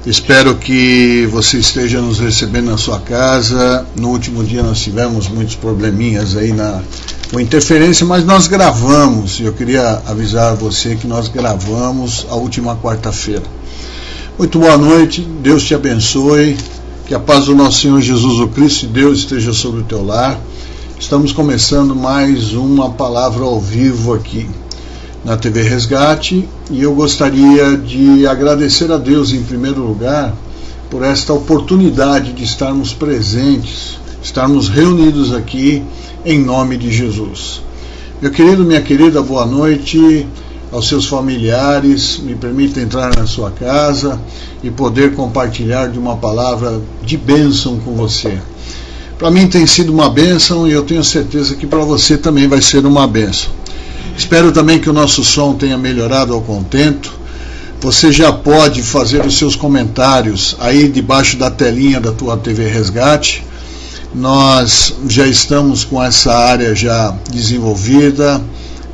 Espero que você esteja nos recebendo na sua casa. No último dia nós tivemos muitos probleminhas aí com interferência, mas nós gravamos. Eu queria avisar você que nós gravamos a última quarta-feira. Muito boa noite, Deus te abençoe, que a paz do nosso Senhor Jesus o Cristo e Deus esteja sobre o teu lar. Estamos começando mais uma palavra ao vivo aqui na TV Resgate, e eu gostaria de agradecer a Deus em primeiro lugar por esta oportunidade de estarmos presentes, estarmos reunidos aqui em nome de Jesus. Meu querido, minha querida, boa noite aos seus familiares. Me permita entrar na sua casa e poder compartilhar de uma palavra de bênção com você. Para mim tem sido uma bênção e eu tenho certeza que para você também vai ser uma bênção. Espero também que o nosso som tenha melhorado ao contento. Você já pode fazer os seus comentários aí debaixo da telinha da tua TV Resgate. Nós já estamos com essa área já desenvolvida,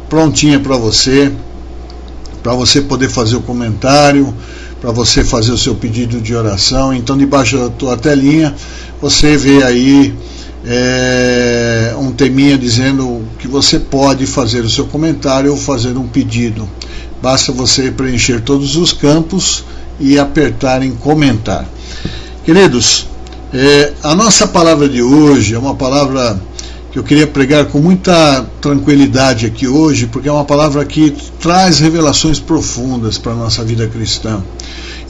prontinha para você poder fazer o comentário, para você fazer o seu pedido de oração. Então, debaixo da tua telinha, você vê aí um teminha dizendo que você pode fazer o seu comentário ou fazer um pedido. Basta você preencher todos os campos e apertar em comentar. Queridos, a nossa palavra de hoje é uma palavra que eu queria pregar com muita tranquilidade aqui hoje, porque é uma palavra que traz revelações profundas para a nossa vida cristã.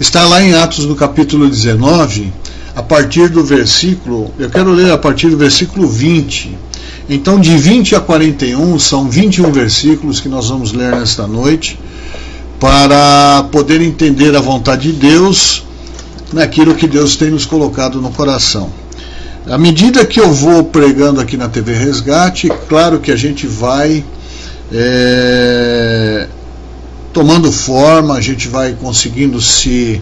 Está lá em Atos do capítulo 19, a partir do versículo, eu quero ler a partir do versículo 20. Então, de 20 a 41, são 21 versículos que nós vamos ler nesta noite, para poder entender a vontade de Deus naquilo que Deus tem nos colocado no coração. À medida que eu vou pregando aqui na TV Resgate, claro que a gente vai tomando forma, a gente vai conseguindo se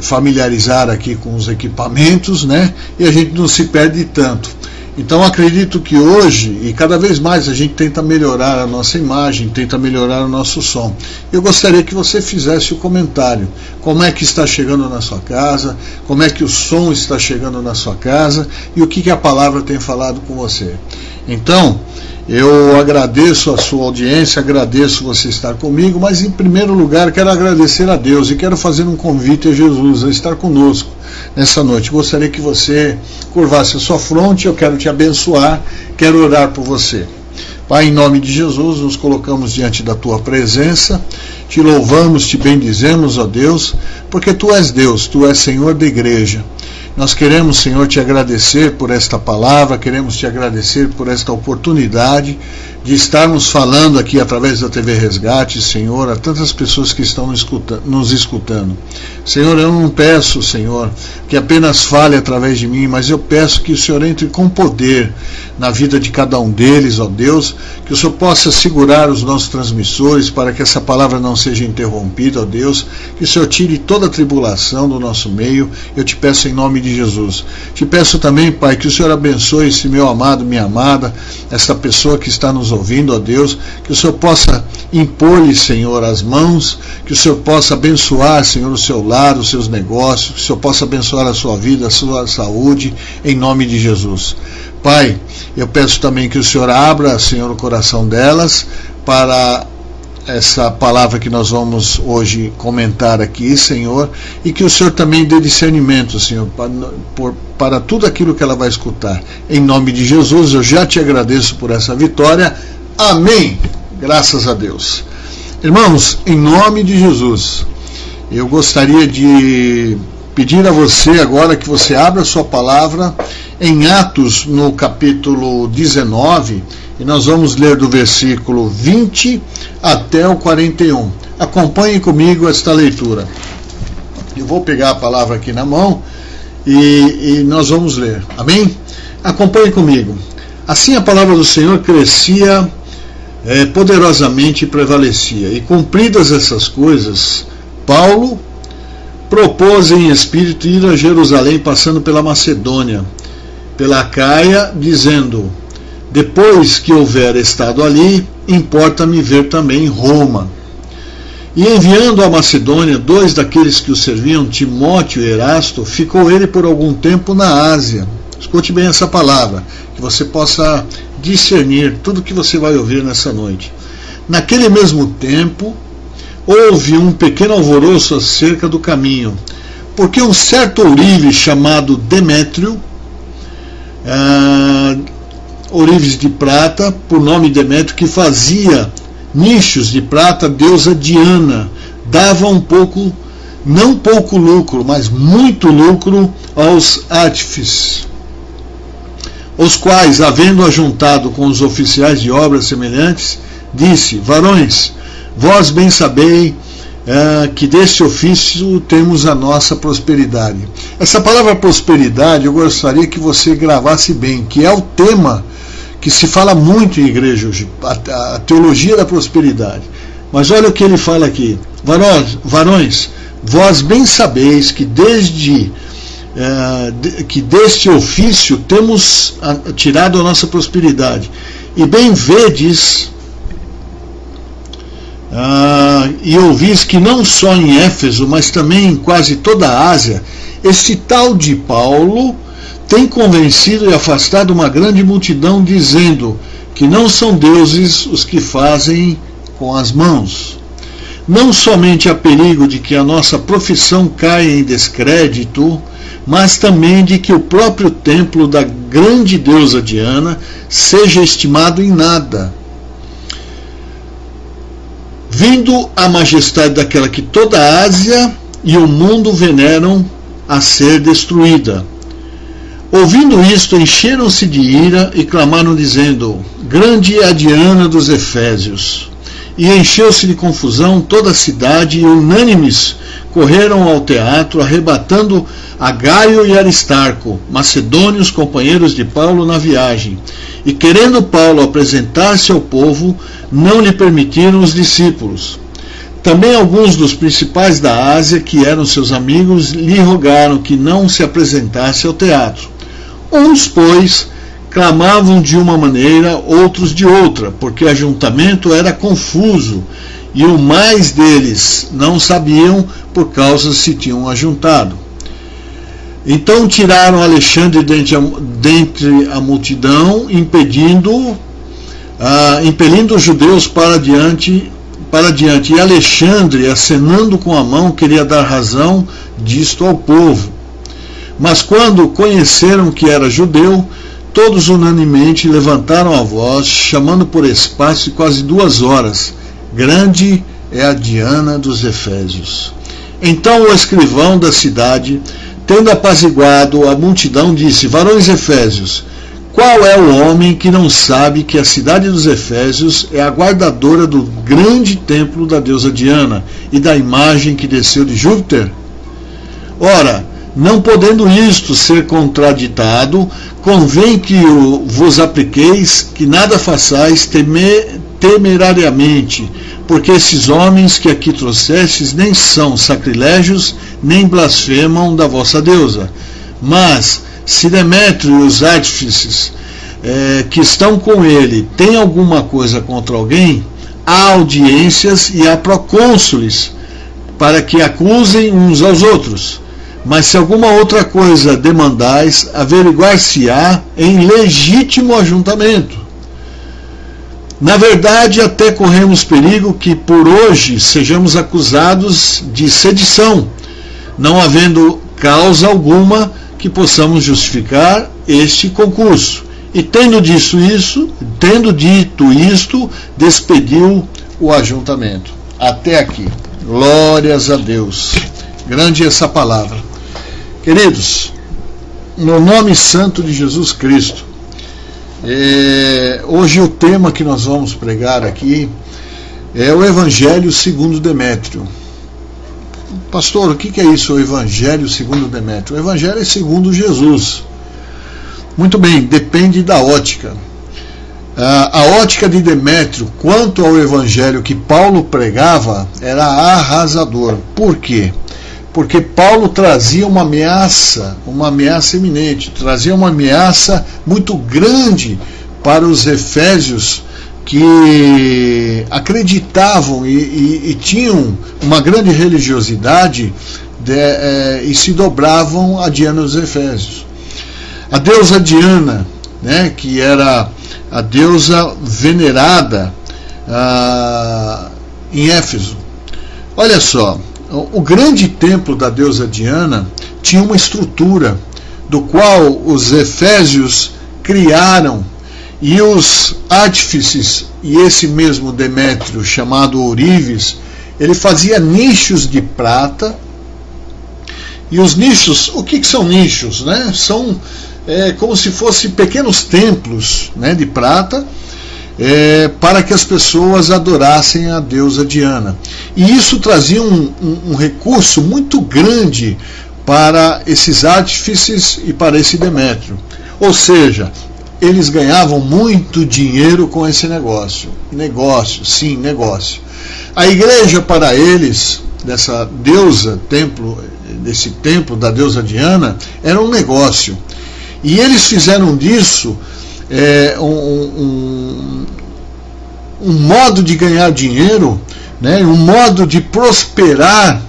familiarizar aqui com os equipamentos, né? E a gente não se perde tanto. Então acredito que hoje, e cada vez mais, a gente tenta melhorar a nossa imagem, tenta melhorar o nosso som. Eu gostaria que você fizesse o comentário. Como é que está chegando na sua casa? Como é que o som está chegando na sua casa? E o que a palavra tem falado com você? Então, eu agradeço a sua audiência, agradeço você estar comigo, mas em primeiro lugar quero agradecer a Deus e quero fazer um convite a Jesus a estar conosco nessa noite. Gostaria que você curvasse a sua fronte, eu quero te abençoar, quero orar por você. Pai, em nome de Jesus, nos colocamos diante da tua presença, te louvamos, te bendizemos, ó Deus, porque tu és Deus, tu és Senhor da igreja. Nós queremos, Senhor, te agradecer por esta palavra, queremos te agradecer por esta oportunidade de estarmos falando aqui através da TV Resgate, Senhor, a tantas pessoas que estão nos escutando. Senhor, eu não peço, Senhor, que apenas fale através de mim, mas eu peço que o Senhor entre com poder na vida de cada um deles, ó Deus, que o Senhor possa segurar os nossos transmissores para que essa palavra não seja interrompida, ó Deus, que o Senhor tire toda a tribulação do nosso meio. Eu te peço em nome de Jesus. Te peço também, Pai, que o Senhor abençoe esse meu amado, minha amada, esta pessoa que está nos ouvindo, ó Deus, que o Senhor possa impor-lhe, Senhor, as mãos, que o Senhor possa abençoar, Senhor, o seu lar, os seus negócios, que o Senhor possa abençoar a sua vida, a sua saúde, em nome de Jesus. Pai, eu peço também que o Senhor abra, Senhor, o coração delas para essa palavra que nós vamos hoje comentar aqui, Senhor, e que o Senhor também dê discernimento, Senhor, para tudo aquilo que ela vai escutar. Em nome de Jesus, eu já te agradeço por essa vitória. Amém. Graças a Deus. Irmãos, em nome de Jesus, eu gostaria de pedir a você agora que você abra sua palavra em Atos, no capítulo 19, e nós vamos ler do versículo 20 até o 41. Acompanhe comigo esta leitura. Eu vou pegar a palavra aqui na mão e nós vamos ler. Amém? Acompanhe comigo. Assim a palavra do Senhor crescia poderosamente e prevalecia. E cumpridas essas coisas, Paulo propôs em espírito ir a Jerusalém, passando pela Macedônia, pela Acaia, dizendo: depois que houver estado ali, importa-me ver também Roma. E enviando à Macedônia 2 daqueles que o serviam, Timóteo e Erasto, ficou ele por algum tempo na Ásia. Escute bem essa palavra, que você possa discernir tudo que você vai ouvir nessa noite. Naquele mesmo tempo, houve um pequeno alvoroço acerca do caminho, porque um certo ourive chamado Demétrio, ourives de prata, por nome Demétrio, que fazia nichos de prata, deusa Diana, dava não pouco lucro, mas muito lucro aos artífices, os quais, havendo ajuntado com os oficiais de obras semelhantes, disse: varões, vós bem sabeis que deste ofício temos a nossa prosperidade. Essa palavra prosperidade eu gostaria que você gravasse bem, que é o tema que se fala muito em igreja hoje, a teologia da prosperidade. Mas olha o que ele fala aqui: varões, vós bem sabeis que deste ofício temos tirado a nossa prosperidade, e bem vedes e ouvis que não só em Éfeso, mas também em quase toda a Ásia, este tal de Paulo tem convencido e afastado uma grande multidão, dizendo que não são deuses os que fazem com as mãos. Não somente há perigo de que a nossa profissão caia em descrédito, mas também de que o próprio templo da grande deusa Diana seja estimado em nada, vindo a majestade daquela que toda a Ásia e o mundo veneram a ser destruída. Ouvindo isto, encheram-se de ira e clamaram, dizendo: grande é a Diana dos Efésios. E encheu-se de confusão toda a cidade, e unânimes correram ao teatro, arrebatando a Gaio e Aristarco, macedônios companheiros de Paulo na viagem. E querendo Paulo apresentar-se ao povo, não lhe permitiram os discípulos. Também alguns dos principais da Ásia, que eram seus amigos, lhe rogaram que não se apresentasse ao teatro. Uns, pois, clamavam de uma maneira, outros de outra, porque o ajuntamento era confuso, e o mais deles não sabiam por causa se tinham ajuntado. Então tiraram Alexandre dentre a multidão, impelindo os judeus para diante, e Alexandre, acenando com a mão, queria dar razão disto ao povo. Mas quando conheceram que era judeu, todos unanimemente levantaram a voz, chamando por espaço de quase 2 horas: grande é a Diana dos Efésios. Então o escrivão da cidade, tendo apaziguado a multidão, disse: varões efésios, qual é o homem que não sabe que a cidade dos Efésios é a guardadora do grande templo da deusa Diana e da imagem que desceu de Júpiter? Ora, não podendo isto ser contraditado, convém que vos apliqueis, que nada façais temerariamente, porque esses homens que aqui trouxestes nem são sacrilégios, nem blasfemam da vossa deusa. Mas, se Demétrio e os artífices que estão com ele têm alguma coisa contra alguém, há audiências e há procônsules, para que acusem uns aos outros. Mas se alguma outra coisa demandais, averiguar-se-á em legítimo ajuntamento. Na verdade, até corremos perigo que por hoje sejamos acusados de sedição, não havendo causa alguma que possamos justificar este concurso. E tendo dito isto, despediu o ajuntamento. Até aqui. Glórias a Deus. Grande essa palavra. Queridos, no nome santo de Jesus Cristo, hoje o tema que nós vamos pregar aqui é o Evangelho segundo Demétrio. Pastor, o que é isso, o Evangelho segundo Demétrio? O Evangelho é segundo Jesus. Muito bem, depende da ótica. A ótica de Demétrio quanto ao Evangelho que Paulo pregava era arrasador. Por quê? Porque Paulo trazia uma ameaça iminente, trazia uma ameaça muito grande para os efésios, que acreditavam e tinham uma grande religiosidade e se dobravam a Diana dos Efésios. A deusa Diana, né, que era a deusa venerada em Éfeso. Olha só, o grande templo da deusa Diana tinha uma estrutura do qual os efésios criaram, e os artífices, e esse mesmo Demétrio, chamado Ourives, ele fazia nichos de prata. E os nichos, o que são nichos? Né? São como se fossem pequenos templos, né, de prata, para que as pessoas adorassem a deusa Diana. E isso trazia um recurso muito grande para esses artífices e para esse Demétrio. Ou seja, eles ganhavam muito dinheiro com esse negócio. Negócio, sim, negócio. A igreja para eles, dessa deusa, desse templo da deusa Diana, era um negócio. E eles fizeram disso um modo de ganhar dinheiro, né, um modo de prosperar,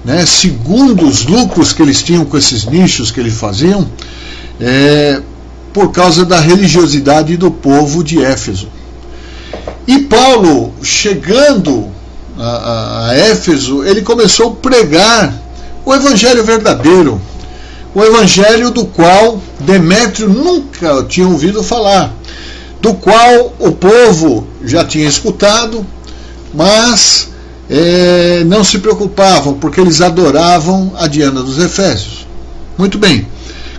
né, segundo os lucros que eles tinham com esses nichos que eles faziam, por causa da religiosidade do povo de Éfeso. E Paulo, chegando a Éfeso, ele começou a pregar o evangelho verdadeiro, o evangelho do qual Demétrio nunca tinha ouvido falar, do qual o povo já tinha escutado, mas não se preocupavam, porque eles adoravam a Diana dos Efésios. Muito bem.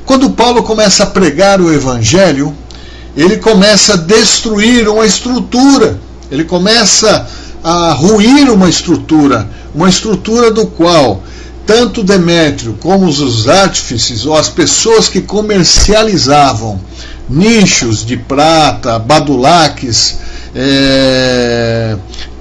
Quando Paulo começa a pregar o evangelho, ele começa a destruir uma estrutura, ele começa a ruir uma estrutura do qual tanto Demétrio como os artífices ou as pessoas que comercializavam nichos de prata, badulaques,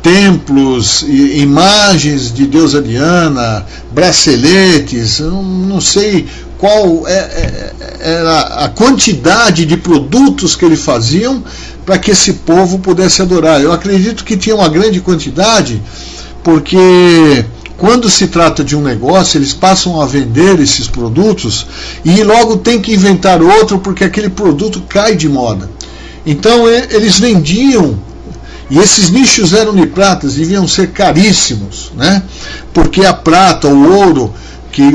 templos, imagens de deusa Diana, braceletes, não sei qual era a quantidade de produtos que eles faziam para que esse povo pudesse adorar. Eu acredito que tinha uma grande quantidade, porque quando se trata de um negócio, eles passam a vender esses produtos e logo tem que inventar outro, porque aquele produto cai de moda. Então eles vendiam, e esses nichos eram de prata, deviam ser caríssimos, né? Porque a prata, o ouro,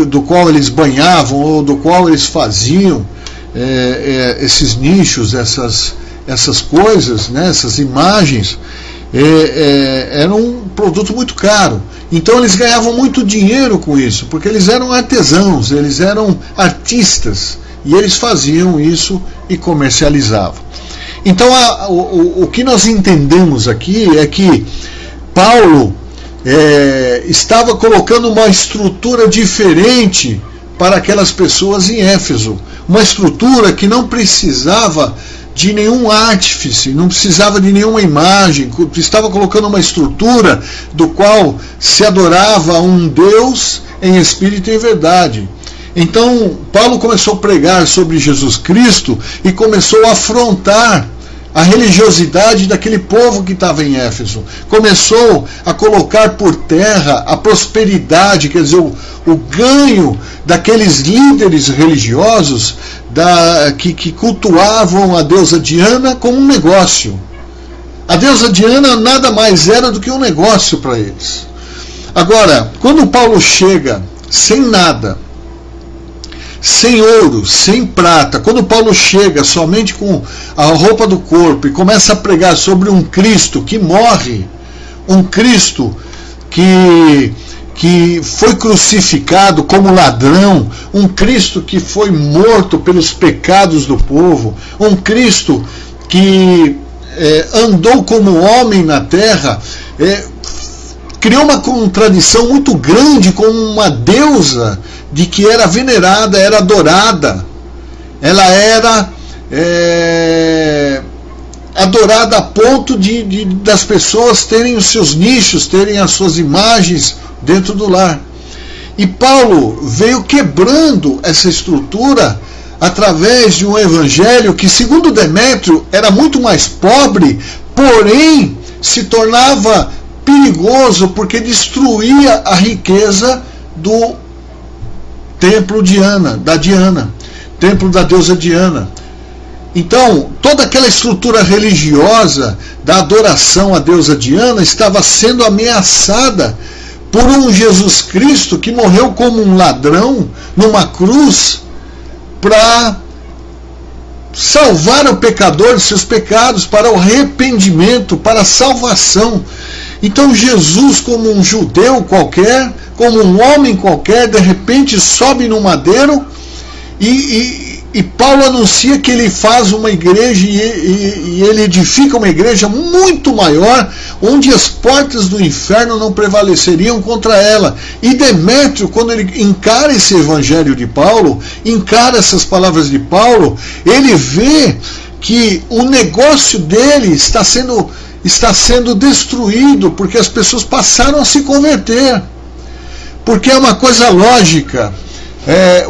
do qual eles banhavam, ou do qual eles faziam esses nichos, essas coisas, né, essas imagens, era um produto muito caro. Então eles ganhavam muito dinheiro com isso, porque eles eram artesãos, eles eram artistas, e eles faziam isso e comercializavam. Então o que nós entendemos aqui é que Paulo estava colocando uma estrutura diferente para aquelas pessoas em Éfeso, uma estrutura que não precisava de nenhum artífice, não precisava de nenhuma imagem, estava colocando uma estrutura do qual se adorava um Deus em espírito e em verdade. Então Paulo começou a pregar sobre Jesus Cristo e começou a afrontar a religiosidade daquele povo que estava em Éfeso. Começou a colocar por terra a prosperidade, quer dizer, o ganho daqueles líderes religiosos que cultuavam a deusa Diana como um negócio. A deusa Diana nada mais era do que um negócio para eles. Agora, quando Paulo chega sem nada, sem ouro, sem prata, quando Paulo chega somente com a roupa do corpo e começa a pregar sobre um Cristo que morre, um Cristo que foi crucificado como ladrão, um Cristo que foi morto pelos pecados do povo, um Cristo que andou como homem na terra, criou uma contradição muito grande com uma deusa de que era venerada, era adorada. Ela era adorada a ponto das pessoas terem os seus nichos, terem as suas imagens dentro do lar. E Paulo veio quebrando essa estrutura através de um evangelho que, segundo Demétrio, era muito mais pobre porém se tornava perigoso porque destruía a riqueza do templo da Diana, templo da deusa Diana. Então, toda aquela estrutura religiosa da adoração à deusa Diana estava sendo ameaçada por um Jesus Cristo que morreu como um ladrão numa cruz para salvar o pecador de seus pecados, para o arrependimento, para a salvação. Então Jesus, como um judeu qualquer, como um homem qualquer, de repente sobe no madeiro e Paulo anuncia que ele faz uma igreja e ele edifica uma igreja muito maior, onde as portas do inferno não prevaleceriam contra ela. E Demétrio, quando ele encara esse evangelho de Paulo, encara essas palavras de Paulo, ele vê que o negócio dele está sendo destruído, porque as pessoas passaram a se converter. Porque é uma coisa lógica.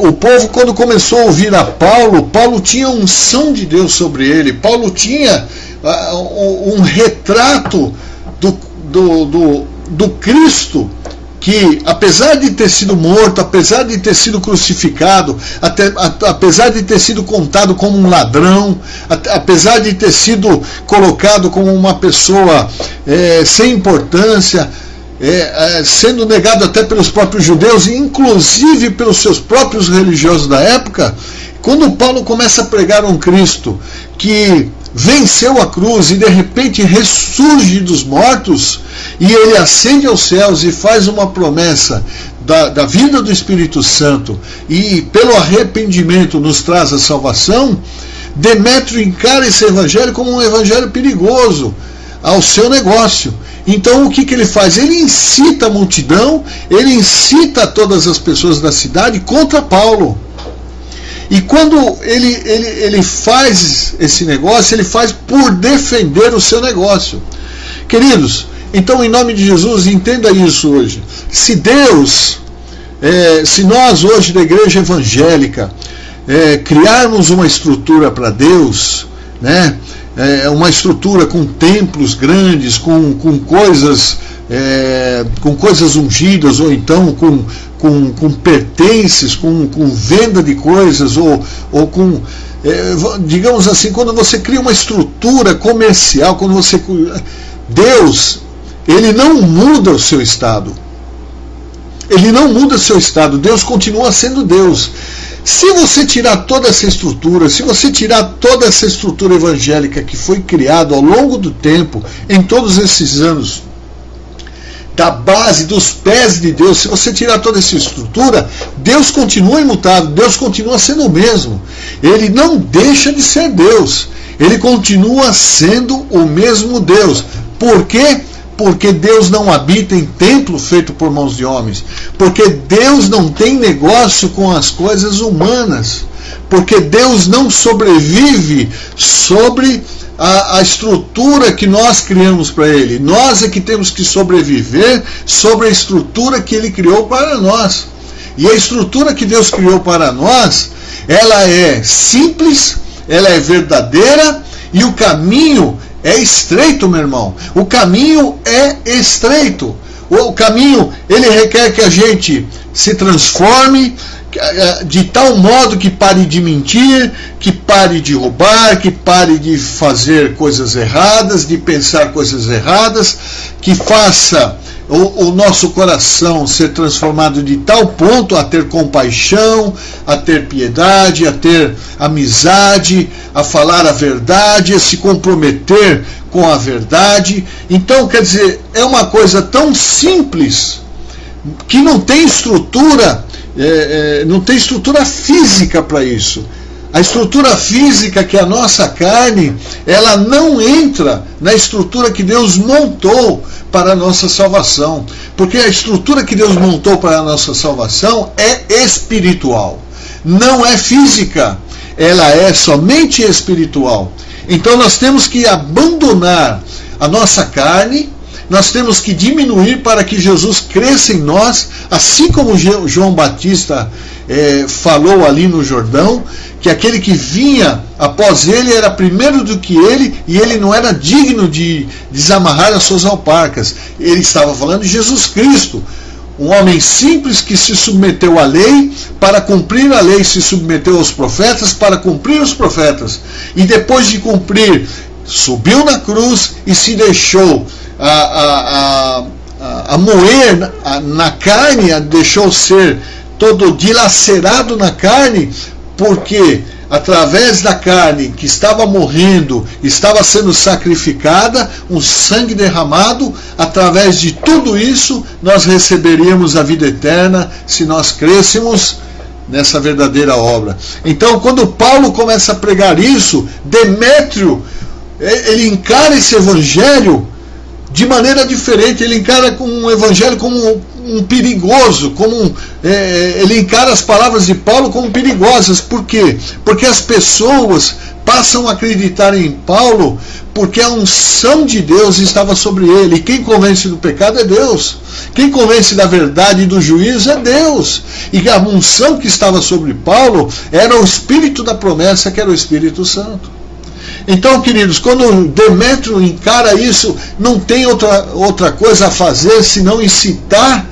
O povo, quando começou a ouvir a Paulo tinha unção de Deus sobre ele. Paulo tinha um retrato do Cristo, que apesar de ter sido morto, apesar de ter sido crucificado, apesar de ter sido contado como um ladrão, apesar de ter sido colocado como uma pessoa sem importância, sendo negado até pelos próprios judeus, e inclusive pelos seus próprios religiosos da época, quando Paulo começa a pregar um Cristo que venceu a cruz e de repente ressurge dos mortos, e ele ascende aos céus e faz uma promessa da vinda do Espírito Santo, e pelo arrependimento nos traz a salvação, Demétrio encara esse evangelho como um evangelho perigoso ao seu negócio. Então o que ele faz? Ele incita a multidão, ele incita todas as pessoas da cidade contra Paulo. E quando ele faz esse negócio, ele faz por defender o seu negócio. Queridos, então em nome de Jesus, entenda isso hoje. Se nós hoje da igreja evangélica criarmos uma estrutura para Deus, né? Uma estrutura com templos grandes, com coisas ungidas, ou então com pertences, com venda de coisas, ou com, digamos assim, quando você cria uma estrutura comercial, Deus, ele não muda o seu estado. Ele não muda o seu estado, Deus continua sendo Deus. Se você tirar toda essa estrutura, se você tirar toda essa estrutura evangélica que foi criada ao longo do tempo, em todos esses anos, da base, dos pés de Deus, se você tirar toda essa estrutura, Deus continua imutável, Deus continua sendo o mesmo. Ele não deixa de ser Deus, ele continua sendo o mesmo Deus. Por quê? Porque Deus não habita em templo feito por mãos de homens. Porque Deus não tem negócio com as coisas humanas. Porque Deus não sobrevive sobre a estrutura que nós criamos para Ele. Nós é que temos que sobreviver sobre a estrutura que Ele criou para nós. E a estrutura que Deus criou para nós, ela é simples, ela é verdadeira, e o caminho é estreito, meu irmão. O caminho é estreito. O caminho, ele requer que a gente se transforme de tal modo que pare de mentir, que pare de roubar, que pare de fazer coisas erradas, de pensar coisas erradas, que faça o nosso coração ser transformado de tal ponto a ter compaixão, a ter piedade, a ter amizade, a falar a verdade, a se comprometer com a verdade. Então, quer dizer, é uma coisa tão simples que não tem estrutura, não tem estrutura física para isso. A estrutura física, que é a nossa carne, ela não entra na estrutura que Deus montou para a nossa salvação. Porque a estrutura que Deus montou para a nossa salvação é espiritual, não é física. Ela é somente espiritual. Então nós temos que abandonar a nossa carne, nós temos que diminuir para que Jesus cresça em nós, assim como João Batista falou ali no Jordão, que aquele que vinha após ele era primeiro do que ele, e ele não era digno de desamarrar as suas alparcas. Ele estava falando de Jesus Cristo, um homem simples que se submeteu à lei, para cumprir a lei se submeteu aos profetas, para cumprir os profetas, e depois de cumprir, subiu na cruz e se deixou a moer na carne, deixou ser todo dilacerado na carne, porque através da carne que estava morrendo, estava sendo sacrificada, um sangue derramado, através de tudo isso nós receberíamos a vida eterna se nós crêssemos nessa verdadeira obra. Então, quando Paulo começa a pregar isso, Demétrio, ele encara esse evangelho de maneira diferente. Ele encara um evangelho como um perigoso, ele encara as palavras de Paulo como perigosas. Por quê? Porque as pessoas passam a acreditar em Paulo porque a unção de Deus estava sobre ele, e quem convence do pecado é Deus, quem convence da verdade e do juízo é Deus, e a unção que estava sobre Paulo era o Espírito da promessa, que era o Espírito Santo. Então, queridos, quando Demétrio encara isso, não tem outra coisa a fazer senão incitar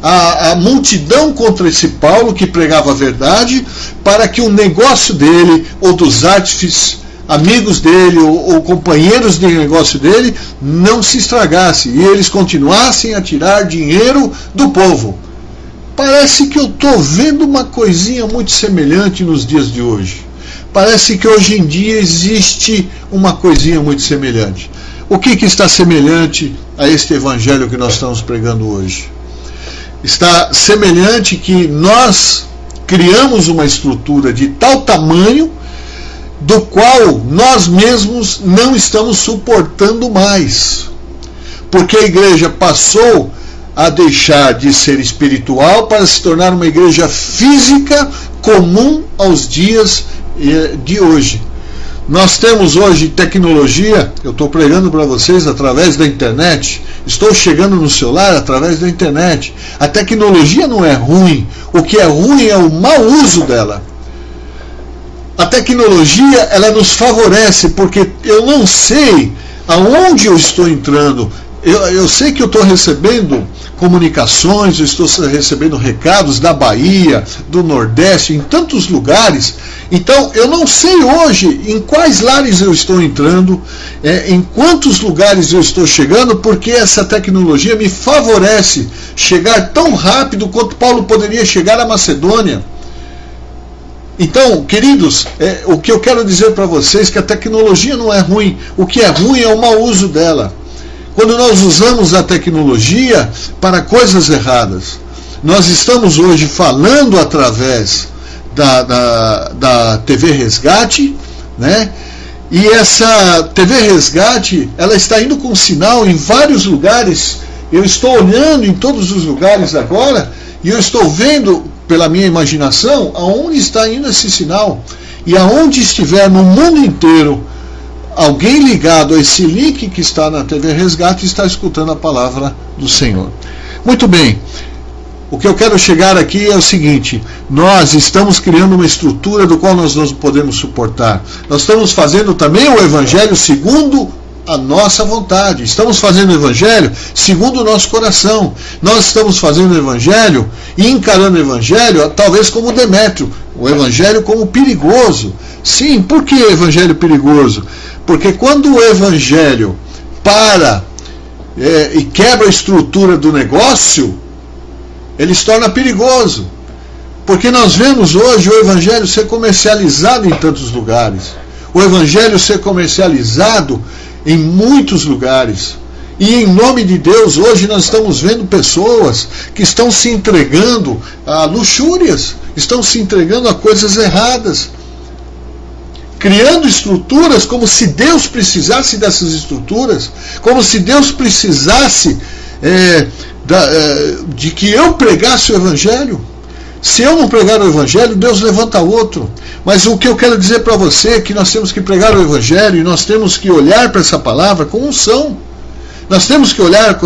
a multidão contra esse Paulo que pregava a verdade, para que o negócio dele, ou dos artífices, amigos dele, ou companheiros de negócio dele, não se estragasse, e eles continuassem a tirar dinheiro do povo. Parece que eu estou vendo uma coisinha muito semelhante nos dias de hoje. Parece que hoje em dia existe uma coisinha muito semelhante. O que está semelhante a este evangelho que nós estamos pregando hoje? Está semelhante que nós criamos uma estrutura de tal tamanho do qual nós mesmos não estamos suportando mais. Porque a igreja passou a deixar de ser espiritual para se tornar uma igreja física comum aos dias de hoje. Nós temos hoje tecnologia, eu estou pregando para vocês através da internet, estou chegando no celular através da internet. A tecnologia não é ruim, o que é ruim é o mau uso dela. A tecnologia, ela nos favorece, porque eu não sei aonde eu estou entrando. Eu sei que eu estou recebendo comunicações, eu estou recebendo recados da Bahia, do Nordeste, em tantos lugares. Então, eu não sei hoje em quais lares eu estou entrando, em quantos lugares eu estou chegando, porque essa tecnologia me favorece chegar tão rápido quanto Paulo poderia chegar à Macedônia. Então, queridos, o que eu quero dizer para vocês é que a tecnologia não é ruim, o que é ruim é o mau uso dela. Quando nós usamos a tecnologia para coisas erradas. Nós estamos hoje falando através da TV Resgate, né? E essa TV Resgate, ela está indo com sinal em vários lugares. Eu estou olhando em todos os lugares agora e eu estou vendo, pela minha imaginação, aonde está indo esse sinal. E aonde estiver no mundo inteiro alguém ligado a esse link que está na TV Resgate está escutando a palavra do Senhor. Muito bem, o que eu quero chegar aqui é o seguinte: nós estamos criando uma estrutura do qual nós não podemos suportar. Nós estamos fazendo também o Evangelho segundo a nossa vontade. Estamos fazendo o Evangelho segundo o nosso coração. Nós estamos fazendo o Evangelho e encarando o Evangelho talvez como Demétrio, o Evangelho como perigoso. Sim, por que Evangelho perigoso? Porque quando o Evangelho para e quebra a estrutura do negócio, ele se torna perigoso. Porque nós vemos hoje o Evangelho ser comercializado em tantos lugares. O Evangelho ser comercializado em muitos lugares. E em nome de Deus, hoje nós estamos vendo pessoas que estão se entregando a luxúrias, estão se entregando a coisas erradas, criando estruturas como se Deus precisasse dessas estruturas, como se Deus precisasse de que eu pregasse o Evangelho. Se eu não pregar o Evangelho, Deus levanta outro. Mas o que eu quero dizer para você é que nós temos que pregar o Evangelho e nós temos que olhar para essa palavra com unção. Nós temos que olhar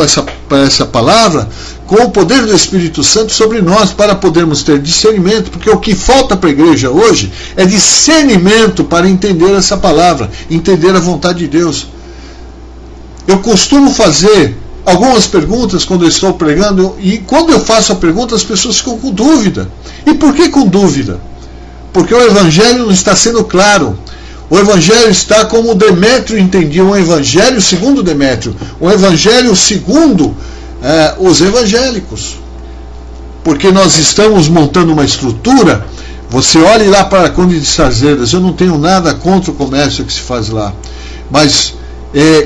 para essa palavra com o poder do Espírito Santo sobre nós, para podermos ter discernimento, porque o que falta para a igreja hoje é discernimento para entender essa palavra, entender a vontade de Deus. Eu costumo fazer algumas perguntas quando eu estou pregando, e quando eu faço a pergunta as pessoas ficam com dúvida. E por que com dúvida? Porque o Evangelho não está sendo claro. O Evangelho está como Demétrio entendia, um Evangelho segundo Demétrio, um Evangelho segundo os evangélicos. Porque nós estamos montando uma estrutura. Você olhe lá para a Conde de Sarzedas, eu não tenho nada contra o comércio que se faz lá, mas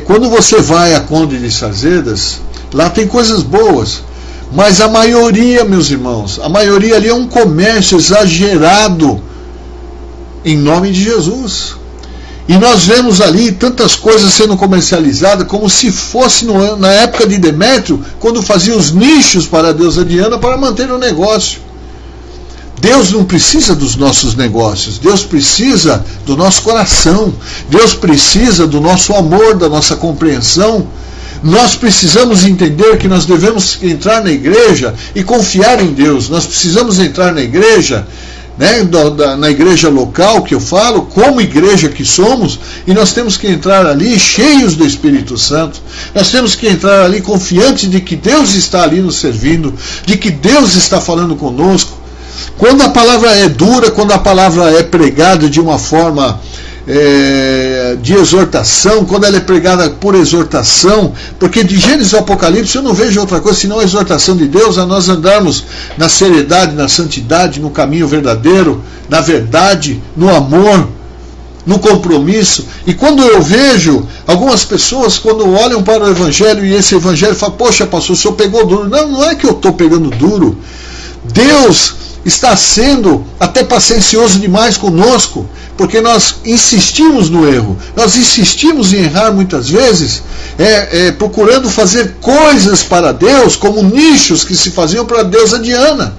quando você vai a Conde de Sarzedas, lá tem coisas boas, mas a maioria, meus irmãos, a maioria ali é um comércio exagerado em nome de Jesus. E nós vemos ali tantas coisas sendo comercializadas como se fosse na época de Demétrio, quando fazia os nichos para a deusa Diana para manter o negócio. Deus não precisa dos nossos negócios, Deus precisa do nosso coração, Deus precisa do nosso amor, da nossa compreensão. Nós precisamos entender que nós devemos entrar na igreja e confiar em Deus. Nós precisamos entrar na igreja, na igreja local que eu falo, como igreja que somos, e nós temos que entrar ali cheios do Espírito Santo. Nós temos que entrar ali confiantes de que Deus está ali nos servindo, de que Deus está falando conosco. Quando a palavra é dura, quando a palavra é pregada de uma forma de exortação, quando ela é pregada por exortação, porque de Gênesis ao Apocalipse eu não vejo outra coisa senão a exortação de Deus a nós andarmos na seriedade, na santidade, no caminho verdadeiro, na verdade, no amor, no compromisso. E quando eu vejo algumas pessoas, quando olham para o Evangelho e esse Evangelho fala, poxa pastor, o senhor pegou duro. Não é que eu estou pegando duro. Deus está sendo até paciencioso demais conosco, porque nós insistimos no erro, nós insistimos em errar muitas vezes, procurando fazer coisas para Deus, como nichos que se faziam para a deusa Diana.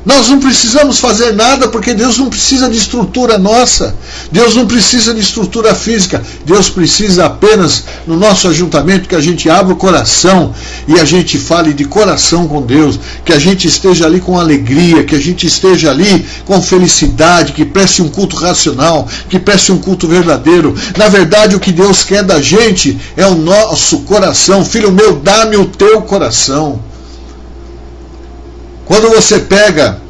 Nós não precisamos fazer nada, porque Deus não precisa de estrutura nossa, Deus não precisa de estrutura física, Deus precisa apenas, no nosso ajuntamento, que a gente abra o coração e a gente fale de coração com Deus, que a gente esteja ali com alegria, que a gente esteja ali com felicidade, que preste um culto racional, que preste um culto verdadeiro. Na verdade, o que Deus quer da gente é o nosso coração. Filho meu, dá-me o teu coração. Quando você pega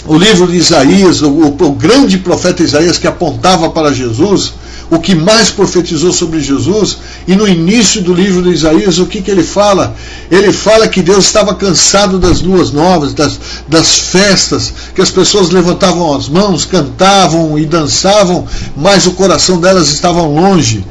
o livro de Isaías, o grande profeta Isaías que apontava para Jesus, o que mais profetizou sobre Jesus, e no início do livro de Isaías, o que ele fala? Ele fala que Deus estava cansado das luas novas, das festas, que as pessoas levantavam as mãos, cantavam e dançavam, mas o coração delas estava longe.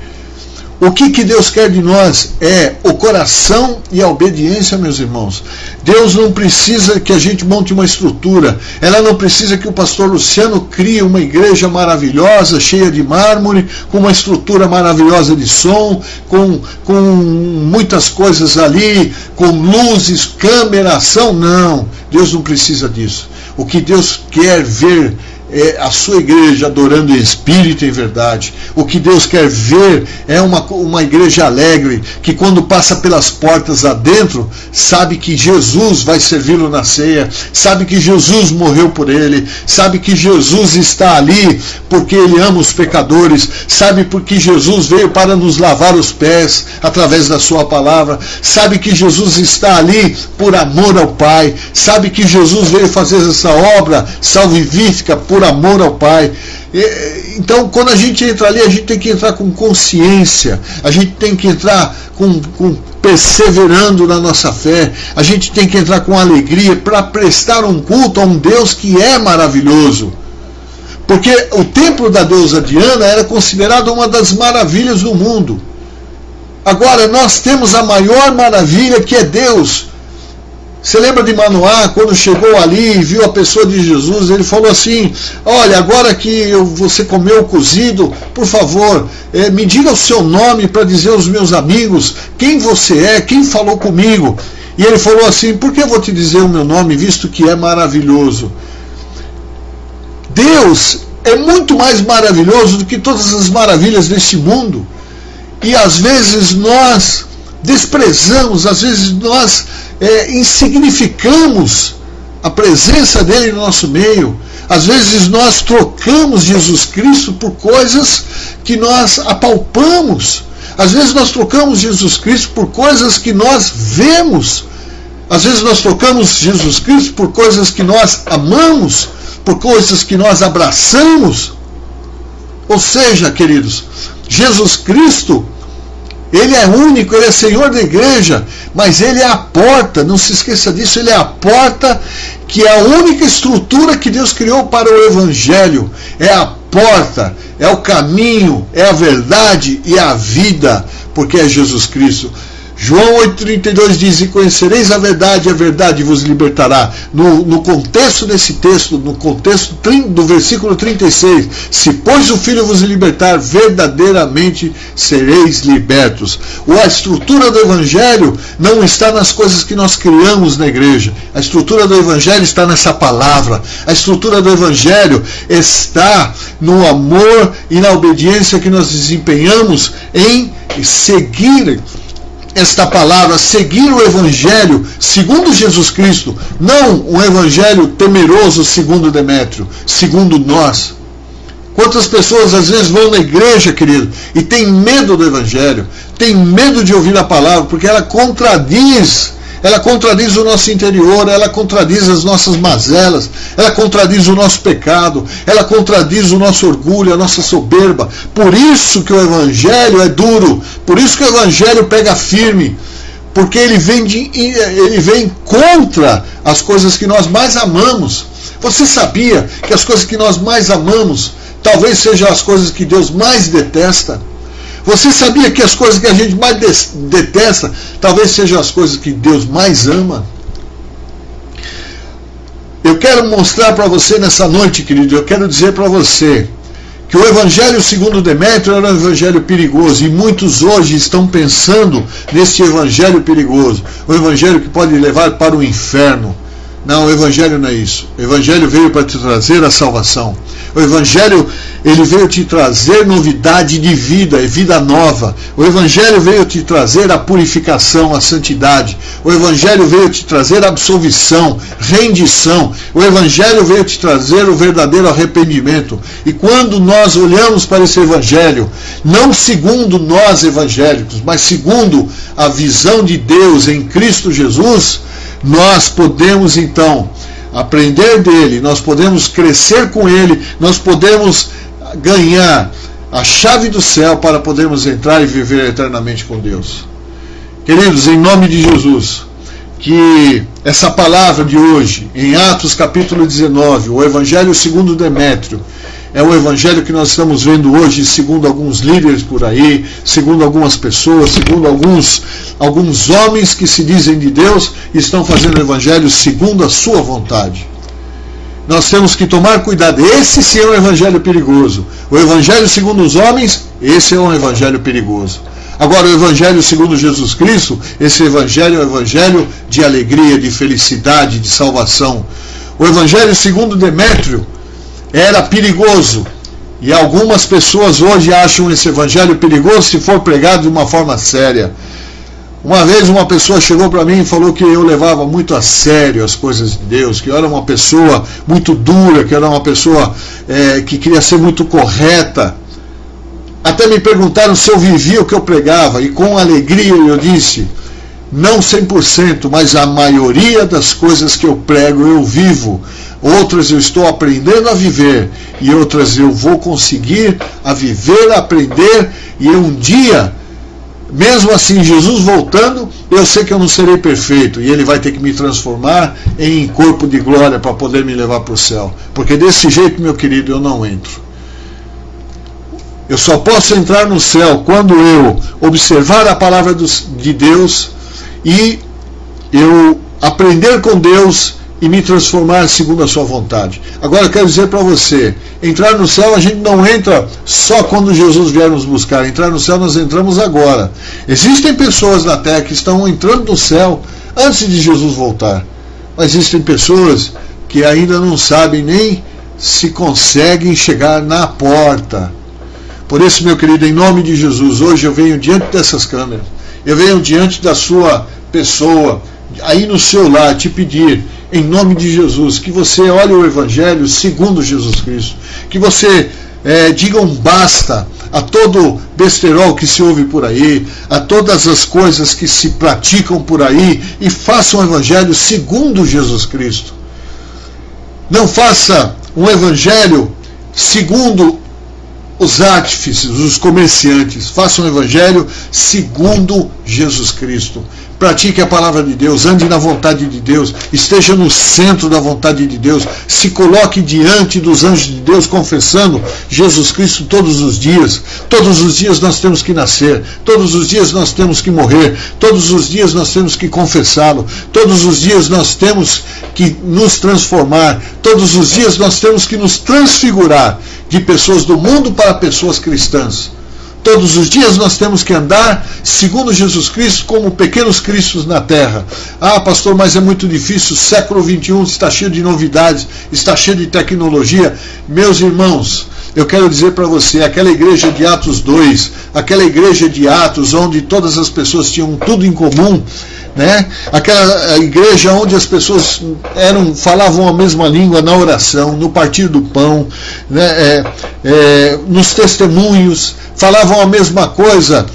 O que Deus quer de nós é o coração e a obediência, meus irmãos. Deus não precisa que a gente monte uma estrutura. Ela não precisa que o pastor Luciano crie uma igreja maravilhosa, cheia de mármore, com uma estrutura maravilhosa de som, com muitas coisas ali, com luzes, câmera, ação. Não, Deus não precisa disso. O que Deus quer ver é a sua igreja adorando em espírito e em verdade. O que Deus quer ver é uma igreja alegre, que quando passa pelas portas adentro, sabe que Jesus vai servi-lo na ceia, sabe que Jesus morreu por ele, sabe que Jesus está ali porque ele ama os pecadores, sabe porque Jesus veio para nos lavar os pés através da sua palavra, sabe que Jesus está ali por amor ao Pai, sabe que Jesus veio fazer essa obra salvífica por amor ao Pai. Então, quando a gente entra ali, a gente tem que entrar com consciência, a gente tem que entrar com perseverando na nossa fé, a gente tem que entrar com alegria para prestar um culto a um Deus que é maravilhoso. Porque o templo da deusa Diana era considerado uma das maravilhas do mundo. Agora nós temos a maior maravilha, que é Deus. Você lembra de Manoá, quando chegou ali e viu a pessoa de Jesus, ele falou assim, olha, agora que você comeu o cozido, por favor, me diga o seu nome para dizer aos meus amigos quem você é, quem falou comigo. E ele falou assim, por que eu vou te dizer o meu nome, visto que é maravilhoso? Deus é muito mais maravilhoso do que todas as maravilhas deste mundo. E às vezes nós desprezamos, às vezes nós insignificamos a presença dele no nosso meio. Às vezes nós trocamos Jesus Cristo por coisas que nós apalpamos. Às vezes nós trocamos Jesus Cristo por coisas que nós vemos. Às vezes nós trocamos Jesus Cristo por coisas que nós amamos, por coisas que nós abraçamos. Ou seja, queridos, Jesus Cristo, ele é único, ele é Senhor da igreja, mas ele é a porta, não se esqueça disso, ele é a porta, que é a única estrutura que Deus criou para o Evangelho. É a porta, é o caminho, é a verdade e a vida, porque é Jesus Cristo. João 8,32 diz: e conhecereis a verdade vos libertará. No contexto desse texto, no contexto do versículo 36, se pois o Filho vos libertar, verdadeiramente sereis libertos. A estrutura do Evangelho não está nas coisas que nós criamos na igreja. A estrutura do Evangelho está nessa palavra. A estrutura do Evangelho está no amor e na obediência que nós desempenhamos em seguir esta palavra, seguir o Evangelho segundo Jesus Cristo, não um Evangelho temeroso segundo Demétrio, segundo nós. Quantas pessoas às vezes vão na igreja, querido, e tem medo do Evangelho, tem medo de ouvir a palavra, porque ela contradiz o nosso interior, ela contradiz as nossas mazelas, ela contradiz o nosso pecado, ela contradiz o nosso orgulho, a nossa soberba. Por isso que o Evangelho é duro, por isso que o Evangelho pega firme, porque ele vem contra as coisas que nós mais amamos. Você sabia que as coisas que nós mais amamos talvez sejam as coisas que Deus mais detesta? Você sabia que as coisas que a gente mais detesta talvez sejam as coisas que Deus mais ama? Eu quero mostrar para você nessa noite, querido, eu quero dizer para você que o Evangelho segundo Demétrio era um evangelho perigoso, e muitos hoje estão pensando neste evangelho perigoso, o evangelho que pode levar para o inferno. Não, o Evangelho não é isso. O Evangelho veio para te trazer a salvação. O Evangelho, ele veio te trazer novidade de vida, vida nova. O Evangelho veio te trazer a purificação, a santidade. O Evangelho veio te trazer a absolvição, rendição. O Evangelho veio te trazer o verdadeiro arrependimento. E quando nós olhamos para esse Evangelho, não segundo nós evangélicos, mas segundo a visão de Deus em Cristo Jesus, nós podemos então aprender dele, nós podemos crescer com ele, nós podemos ganhar a chave do céu para podermos entrar e viver eternamente com Deus. Queridos, em nome de Jesus, que essa palavra de hoje, em Atos capítulo 19, o Evangelho segundo Demétrio, é o Evangelho que nós estamos vendo hoje, segundo alguns líderes por aí, segundo algumas pessoas, segundo alguns homens que se dizem de Deus, estão fazendo o Evangelho segundo a sua vontade. Nós temos que tomar cuidado. Esse sim é um Evangelho perigoso. O Evangelho segundo os homens, esse é um Evangelho perigoso. Agora, o Evangelho segundo Jesus Cristo, esse Evangelho é um Evangelho de alegria, de felicidade, de salvação. O Evangelho segundo Demétrio era perigoso, e algumas pessoas hoje acham esse Evangelho perigoso se for pregado de uma forma séria. Uma vez uma pessoa chegou para mim e falou que eu levava muito a sério as coisas de Deus, que eu era uma pessoa muito dura, que eu era uma pessoa que queria ser muito correta. Até me perguntaram se eu vivia o que eu pregava, e com alegria eu disse: não 100%, mas a maioria das coisas que eu prego eu vivo. Outras eu estou aprendendo a viver, e outras eu vou conseguir a viver, a aprender, e um dia, mesmo assim, Jesus voltando, eu sei que eu não serei perfeito, e Ele vai ter que me transformar em corpo de glória para poder me levar para o céu, porque desse jeito, meu querido, eu não entro. Eu só posso entrar no céu quando eu observar a palavra de Deus e eu aprender com Deus e me transformar segundo a sua vontade. Agora eu quero dizer para você, entrar no céu a gente não entra só quando Jesus vier nos buscar. Entrar no céu nós entramos agora. Existem pessoas na terra que estão entrando no céu antes de Jesus voltar. Mas existem pessoas que ainda não sabem nem se conseguem chegar na porta. Por isso, meu querido, em nome de Jesus, hoje eu venho diante dessas câmeras Eu venho diante da sua pessoa, aí no seu lar, te pedir, em nome de Jesus, que você olhe o Evangelho segundo Jesus Cristo, que você diga um basta a todo besterol que se ouve por aí, a todas as coisas que se praticam por aí, e faça um Evangelho segundo Jesus Cristo. Não faça um Evangelho segundo os artífices, os comerciantes. Faça um Evangelho segundo Jesus Cristo. Pratique a palavra de Deus, ande na vontade de Deus, esteja no centro da vontade de Deus, se coloque diante dos anjos de Deus, confessando Jesus Cristo todos os dias. Todos os dias nós temos que nascer, todos os dias nós temos que morrer, todos os dias nós temos que confessá-lo, todos os dias nós temos que nos transformar, todos os dias nós temos que nos transfigurar de pessoas do mundo para pessoas cristãs. Todos os dias nós temos que andar segundo Jesus Cristo, como pequenos cristos na terra. Ah, pastor, mas é muito difícil, o século XXI está cheio de novidades, está cheio de tecnologia. Meus irmãos, eu quero dizer para você, aquela igreja de Atos 2, aquela igreja de Atos, onde todas as pessoas tinham tudo em comum, né? Aquela igreja onde as pessoas falavam a mesma língua na oração, no partir do pão, né? Nos testemunhos, falavam a mesma coisa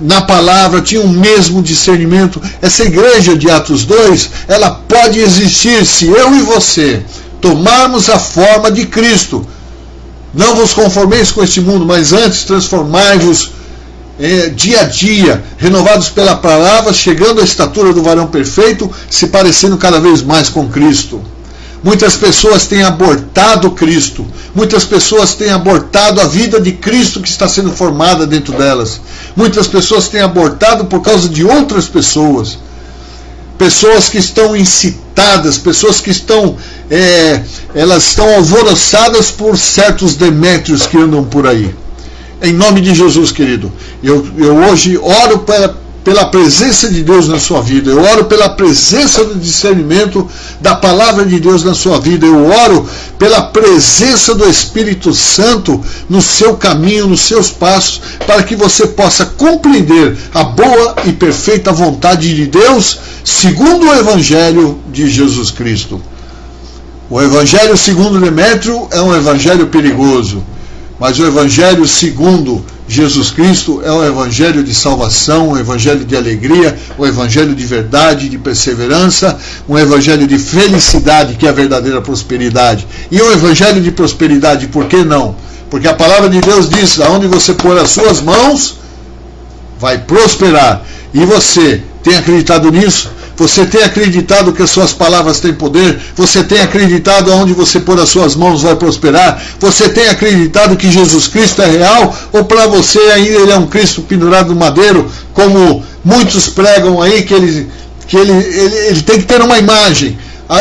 na palavra, tinham o mesmo discernimento. Essa igreja de Atos 2, ela pode existir se eu e você tomarmos a forma de Cristo. Não vos conformeis com este mundo, mas antes transformai-vos dia a dia, renovados pela palavra, chegando à estatura do varão perfeito, se parecendo cada vez mais com Cristo. Muitas pessoas têm abortado Cristo, muitas pessoas têm abortado a vida de Cristo que está sendo formada dentro delas. Muitas pessoas têm abortado por causa de outras pessoas. Pessoas que estão incitadas, pessoas que elas estão alvoroçadas por certos demétrios que andam por aí. Em nome de Jesus, querido, eu hoje oro pela presença de Deus na sua vida, eu oro pela presença do discernimento da palavra de Deus na sua vida, eu oro pela presença do Espírito Santo no seu caminho, nos seus passos, para que você possa compreender a boa e perfeita vontade de Deus, segundo o Evangelho de Jesus Cristo. O Evangelho segundo Demétrio é um evangelho perigoso, mas o Evangelho segundo Jesus Cristo é um evangelho de salvação, um evangelho de alegria, um evangelho de verdade, de perseverança, um evangelho de felicidade, que é a verdadeira prosperidade. E um evangelho de prosperidade, por que não? Porque a palavra de Deus diz, aonde você pôr as suas mãos, vai prosperar. E você tem acreditado nisso? Você tem acreditado que as suas palavras têm poder? Você tem acreditado aonde você pôr as suas mãos vai prosperar? Você tem acreditado que Jesus Cristo é real? Ou para você ainda ele é um Cristo pendurado no madeiro, como muitos pregam aí, que ele tem que ter uma imagem?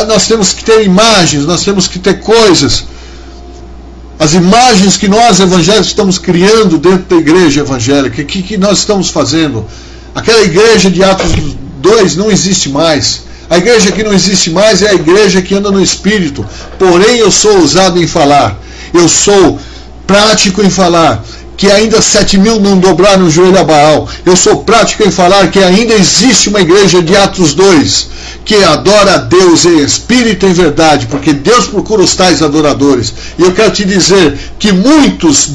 Nós temos que ter imagens, nós temos que ter coisas. As imagens que nós evangélicos estamos criando dentro da igreja evangélica, o que nós estamos fazendo? Aquela igreja de Atos 2 não existe mais. A igreja que não existe mais é a igreja que anda no Espírito. Porém, eu sou ousado em falar, eu sou prático em falar que ainda 7.000 não dobraram o joelho a Baal. Eu sou prático em falar que ainda existe uma igreja de Atos 2 que adora a Deus em espírito e em verdade, porque Deus procura os tais adoradores. E eu quero te dizer que muitos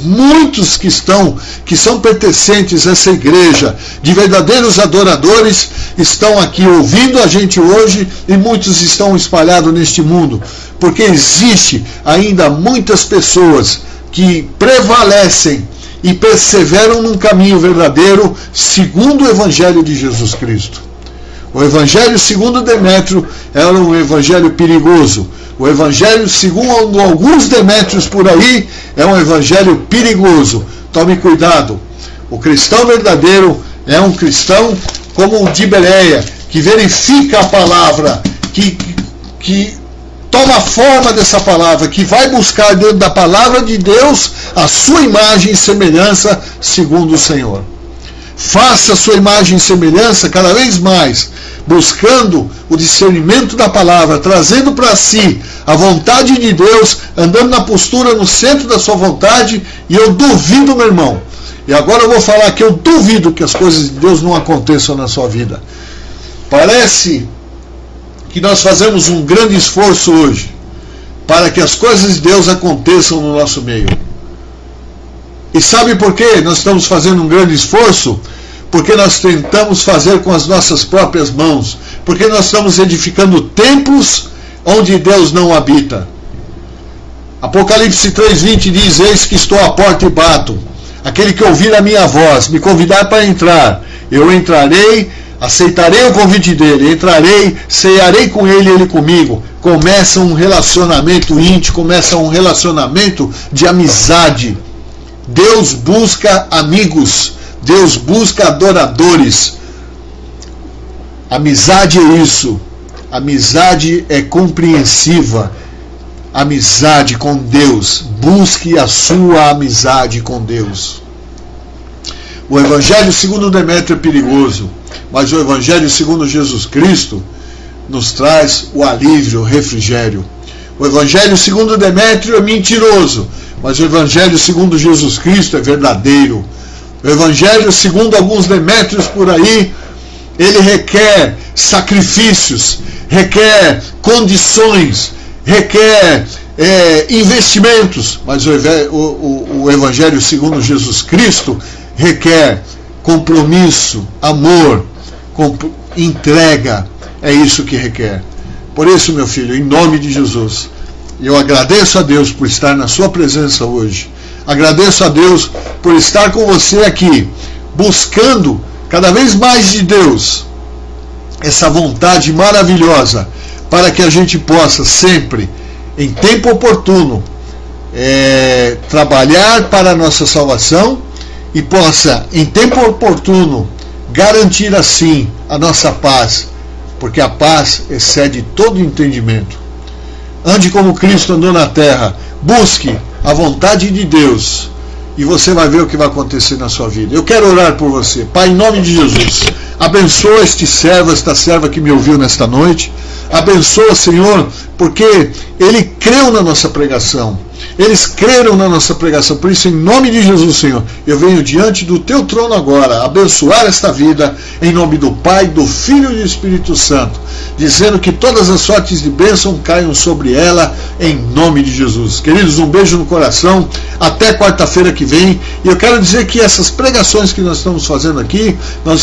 que são pertencentes a essa igreja, de verdadeiros adoradores, estão aqui ouvindo a gente hoje, e muitos estão espalhados neste mundo, porque existe ainda muitas pessoas que prevalecem e perseveram num caminho verdadeiro segundo o Evangelho de Jesus Cristo. O Evangelho segundo Demétrio era um evangelho perigoso. O Evangelho segundo alguns Demétrios por aí é um evangelho perigoso. Tome cuidado. O cristão verdadeiro é um cristão como o de Bereia, que verifica a palavra, que toma a forma dessa palavra, que vai buscar dentro da palavra de Deus a sua imagem e semelhança segundo o Senhor. Faça a sua imagem e semelhança cada vez mais, buscando o discernimento da palavra, trazendo para si a vontade de Deus, andando na postura no centro da sua vontade. E eu duvido, meu irmão, E agora eu vou falar que eu duvido que as coisas de Deus não aconteçam na sua vida. Parece que nós fazemos um grande esforço hoje para que as coisas de Deus aconteçam no nosso meio. E sabe por que nós estamos fazendo um grande esforço? Porque nós tentamos fazer com as nossas próprias mãos. Porque nós estamos edificando templos onde Deus não habita. Apocalipse 3:20 diz: eis que estou à porta e bato. Aquele que ouvir a minha voz, me convidar para entrar, eu entrarei, aceitarei o convite dele, entrarei, cearei com ele e ele comigo. Começa um relacionamento íntimo, começa um relacionamento de amizade. Deus busca amigos, Deus busca adoradores. Amizade é isso. Amizade é compreensiva. Amizade com Deus. Busque a sua amizade com Deus. O Evangelho segundo Demétrio é perigoso, mas o Evangelho segundo Jesus Cristo nos traz o alívio, o refrigério. O Evangelho segundo Demétrio é mentiroso, mas o Evangelho segundo Jesus Cristo é verdadeiro. O Evangelho segundo alguns Demétrios por aí, ele requer sacrifícios, requer condições, requer investimentos, mas o Evangelho segundo Jesus Cristo requer compromisso, amor, entrega. É isso que requer. Por isso, meu filho, em nome de Jesus, eu agradeço a Deus por estar na sua presença hoje. Agradeço a Deus por estar com você aqui, buscando cada vez mais de Deus, essa vontade maravilhosa, para que a gente possa sempre, em tempo oportuno, trabalhar para a nossa salvação e possa, em tempo oportuno, garantir assim a nossa paz, porque a paz excede todo entendimento. Ande como Cristo andou na terra, busque a vontade de Deus e você vai ver o que vai acontecer na sua vida. Eu quero orar por você. Pai, em nome de Jesus, abençoa este servo, esta serva que me ouviu nesta noite. Abençoa, Senhor, porque ele creu na nossa pregação. Eles creram na nossa pregação. Por isso, em nome de Jesus, Senhor, eu venho diante do teu trono agora, abençoar esta vida, em nome do Pai, do Filho e do Espírito Santo, dizendo que todas as sortes de bênção caiam sobre ela, em nome de Jesus. Queridos, um beijo no coração, até quarta-feira que vem. E eu quero dizer que essas pregações que nós estamos fazendo aqui, nós